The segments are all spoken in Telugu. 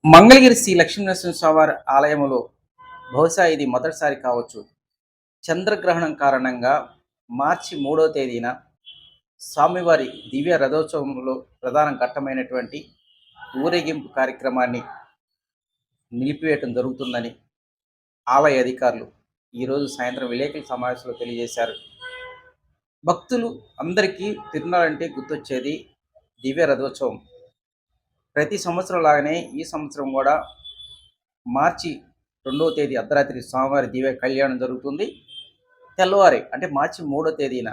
మంగళగిరి శ్రీ లక్ష్మీనరసింహస్వామి ఆలయంలో బహుశా ఇది మొదటిసారి కావచ్చు. చంద్రగ్రహణం కారణంగా మార్చి 3వ తేదీన స్వామివారి దివ్య రథోత్సవంలో ప్రధాన ఘట్టమైనటువంటి ఊరేగింపు కార్యక్రమాన్ని నిలిపివేయటం జరుగుతుందని ఆలయ అధికారులు ఈరోజు సాయంత్రం విలేకరుల సమావేశంలో తెలియజేశారు. భక్తులు అందరికీ తిరునాళ్ళంటే గుర్తొచ్చేది దివ్య రథోత్సవం. ప్రతి సంవత్సరం లాగానే ఈ సంవత్సరం కూడా మార్చి 2వ తేదీ అర్ధరాత్రి స్వామివారి దివ్య కళ్యాణం జరుగుతుంది. తెల్లవారి అంటే మార్చి 3వ తేదీన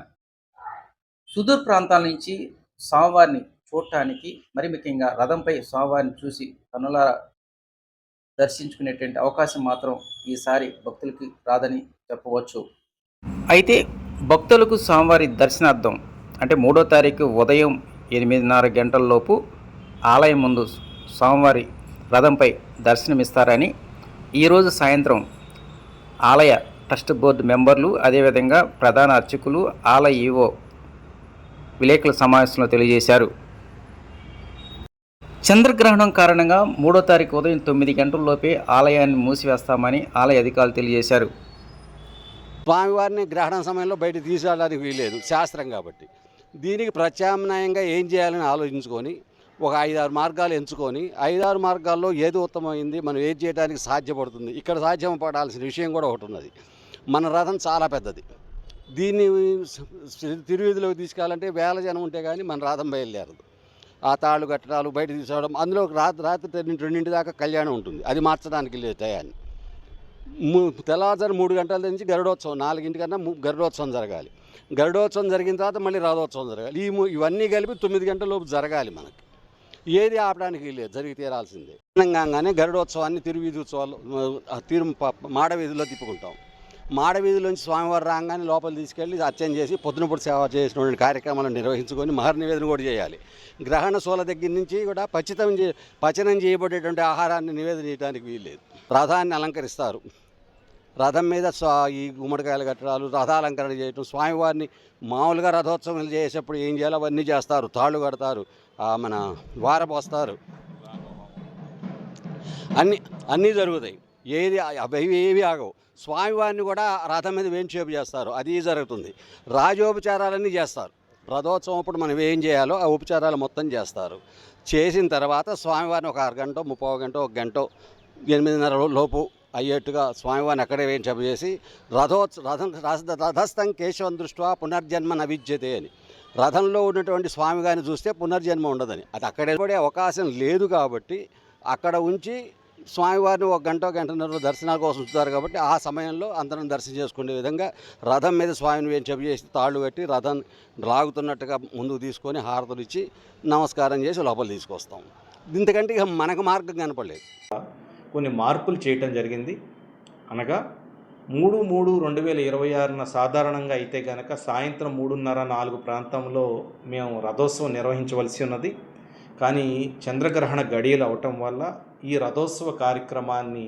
సుదూర ప్రాంతాల నుంచి స్వామివారిని చూడటానికి, మరి ముఖ్యంగా రథంపై స్వామివారిని చూసి కన్నులారా దర్శించుకునేటువంటి అవకాశం మాత్రం ఈసారి భక్తులకి రాదని చెప్పవచ్చు. అయితే భక్తులకు స్వామివారి దర్శనార్థం అంటే 3వ తారీఖు ఉదయం 8:30 గంటలలోపు ఆలయం ముందు స్వామివారి రథంపై దర్శనమిస్తారని ఈరోజు సాయంత్రం ఆలయ ట్రస్ట్ బోర్డు మెంబర్లు, అదేవిధంగా ప్రధాన అర్చకులు, ఆలయ ఈవో విలేకరుల సమావేశంలో తెలియజేశారు. చంద్రగ్రహణం కారణంగా 3వ తారీఖు ఉదయం 9 గంటలలోపే ఆలయాన్ని మూసివేస్తామని ఆలయ అధికారులు తెలియజేశారు. స్వామివారిని గ్రహణం సమయంలో బయట తీసుకెళ్ళడానికి వీల్లేదు శాస్త్రం కాబట్టి. దీనికి ప్రత్యామ్నాయంగా ఏం చేయాలని ఆలోచించుకొని ఒక 5-6 మార్గాలు ఎంచుకొని 5-6 మార్గాల్లో ఏది ఉత్తమమైంది, మనం ఏది చేయడానికి సాధ్యపడుతుంది, ఇక్కడ సాధ్యం పడాల్సిన విషయం కూడా ఒకటి ఉన్నది. మన రథం చాలా పెద్దది. దీన్ని తిరువీధిలోకి తీసుకెళ్ళాలంటే వేల జనం ఉంటే కానీ మన రథం బయలుదేరదు. ఆ తాళ్ళు కట్టడాలు బయట తీసుకోవడం, అందులో రాత్రి 2 దాకా కళ్యాణం ఉంటుంది. అది మార్చడానికి లేదు టయాన్ని. తెల్లవారుజాము 3 గంటల నుంచి గరుడోత్సవం, 4 కన్నా గరుడోత్సవం జరగాలి. గరుడోత్సవం జరిగిన తర్వాత మళ్ళీ రథోత్సవం జరగాలి. ఇవన్నీ కలిపి 9 గంటల లోపు జరగాలి. మనకి ఏది ఆపడానికి లేదు, జరిగి తీరాల్సిందే. తెలంగాణగానే గరుడోత్సవాన్ని తిరువీధి ఉత్సవాలు మాడవీధిలో తిప్పుకుంటాం. మాడవీధిలోంచి స్వామివారి రాగానే లోపల తీసుకెళ్ళి అర్చన చేసి పొద్దునపూట సేవ చేసినటువంటి కార్యక్రమాలను నిర్వహించుకొని మహర్నివేదన కూడా చేయాలి. గ్రహణ శూల దగ్గర నుంచి కూడా పచనం చేయబడేటువంటి ఆహారాన్ని నివేదన చేయడానికి వీల్లేదు. రథాన్ని అలంకరిస్తారు. రథం మీద ఈ గుమ్మడికాయలు కట్టడాలు, రథాలంకరణ చేయటం, స్వామివారిని మామూలుగా రథోత్సవం చేసేటప్పుడు ఏం చేయాలో అవన్నీ చేస్తారు. తాళ్ళు కడతారు, మన వారపోస్తారు, అన్నీ జరుగుతాయి. ఏవి ఆగవు. స్వామివారిని కూడా రథం మీద వేంచేపు చేస్తారు, అది జరుగుతుంది. రాజోపచారాలన్నీ చేస్తారు. రథోత్సవం అప్పుడు మనం ఏం చేయాలో ఆ ఉపచారాలు మొత్తం చేస్తారు. చేసిన తర్వాత స్వామివారిని ఒక అరగంట, 30 గంట, 1 గంట, 8:30 లోపు అయ్యేట్టుగా స్వామివారిని అక్కడే వేయించపు చేసి రథస్థం కేశవం దృష్ట్యా పునర్జన్మ నవిద్యతే అని, రథంలో ఉన్నటువంటి స్వామిగారిని చూస్తే పునర్జన్మ ఉండదని, అది అక్కడే పడే అవకాశం లేదు కాబట్టి అక్కడ ఉంచి స్వామివారిని 1 గంట, 1:30 దర్శనాల కోసం ఉంచుతారు. కాబట్టి ఆ సమయంలో అందరం దర్శనం చేసుకునే విధంగా రథం మీద స్వామిని వేయించపు చేసి తాళ్ళు కట్టి రథం లాగుతున్నట్టుగా ముందుకు తీసుకొని హారతులు ఇచ్చి నమస్కారం చేసి లోపల తీసుకొస్తాం. ఇంతకంటే ఇక మనకు మార్గం కనపడలేదు. కొన్ని మార్పులు చేయటం జరిగింది. అనగా 3/3/2026 సాధారణంగా అయితే కనుక సాయంత్రం 3:30-4 ప్రాంతంలో మేము రథోత్సవం నిర్వహించవలసి ఉన్నది. కానీ చంద్రగ్రహణ గడియలు అవటం వల్ల ఈ రథోత్సవ కార్యక్రమాన్ని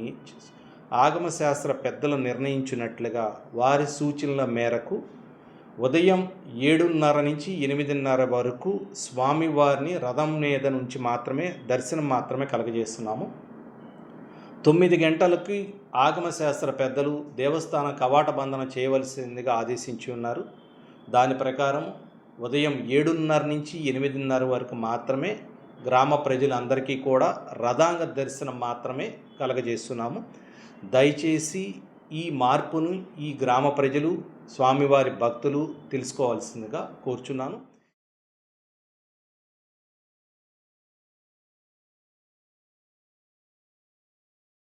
ఆగమశాస్త్ర పెద్దలు నిర్ణయించినట్లుగా వారి సూచనల మేరకు ఉదయం 7:30 నుంచి 8:30 వరకు స్వామివారిని రథం మీద నుంచి మాత్రమే దర్శనం మాత్రమే కలగజేస్తున్నాము. 9 గంటలకి ఆగమశాస్త్ర పెద్దలు దేవస్థాన కవాట బంధన చేయవలసిందిగా ఆదేశించి ఉన్నారు. దాని ప్రకారం ఉదయం 7:30 నుంచి 8:30 వరకు మాత్రమే గ్రామ ప్రజలందరికీ కూడా రథాంగ దర్శనం మాత్రమే కలగజేస్తున్నాము. దయచేసి ఈ మార్పును ఈ గ్రామ ప్రజలు, స్వామివారి భక్తులు తెలుసుకోవాల్సిందిగా కోరుచున్నాను.